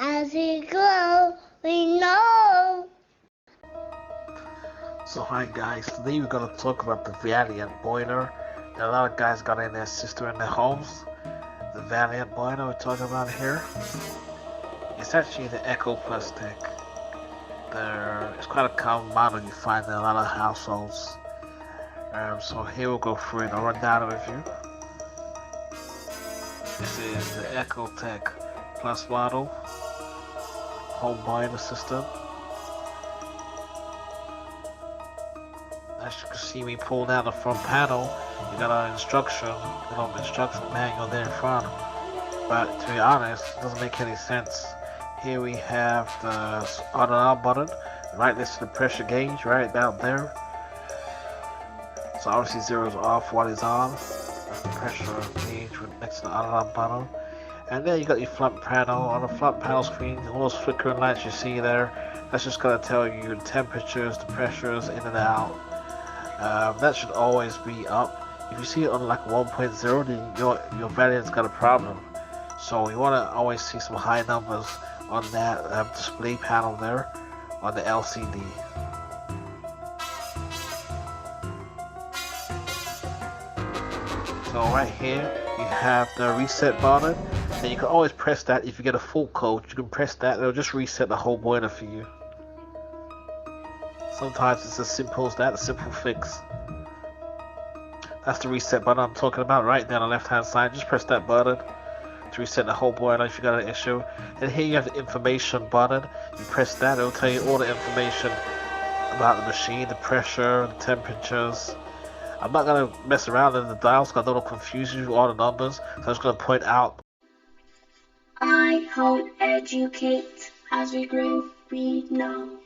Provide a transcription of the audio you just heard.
As we grow, we know. So hi guys, today we're going to talk about the Vaillant boiler that a lot of guys got in their system in their homes. The Vaillant boiler we're talking about here. It's actually the EcoTEC. It's quite a common model you find in a lot of households. So here we'll go through it. I'll run down it with you. This is the EcoTEC Plus model home boiler system. As you can see, we pull down the front panel. You got an instruction manual there in front. But to be honest, it doesn't make any sense. Here we have the on and off button, right next to the pressure gauge, right down there. So obviously 0 is off, 1 is on. That's the pressure gauge next to the on and off button. And then you got your front panel. On the front panel screen, all those flickering lights you see there, that's just gonna tell you the temperatures, the pressures in and out. That should always be up. If you see it on like 1.0, then your Vaillant's got a problem. So you want to always see some high numbers on that display panel there on the LCD. So right here you have the reset button, and you can always press that. If you get a full code, you can press that. It'll just reset the whole boiler for you. Sometimes it's as simple as that, a simple fix. That's the reset button I'm talking about, right down the left hand side. Just press that button to reset the whole boiler if you got an issue. And here you have the information button. You press that, it'll tell you all the information about the machine, the pressure, the temperatures. I'm not going to mess around in the dials because I don't want to confuse you with all the numbers. So I'm just going to point out. iHomeEducate. As we grow, we know.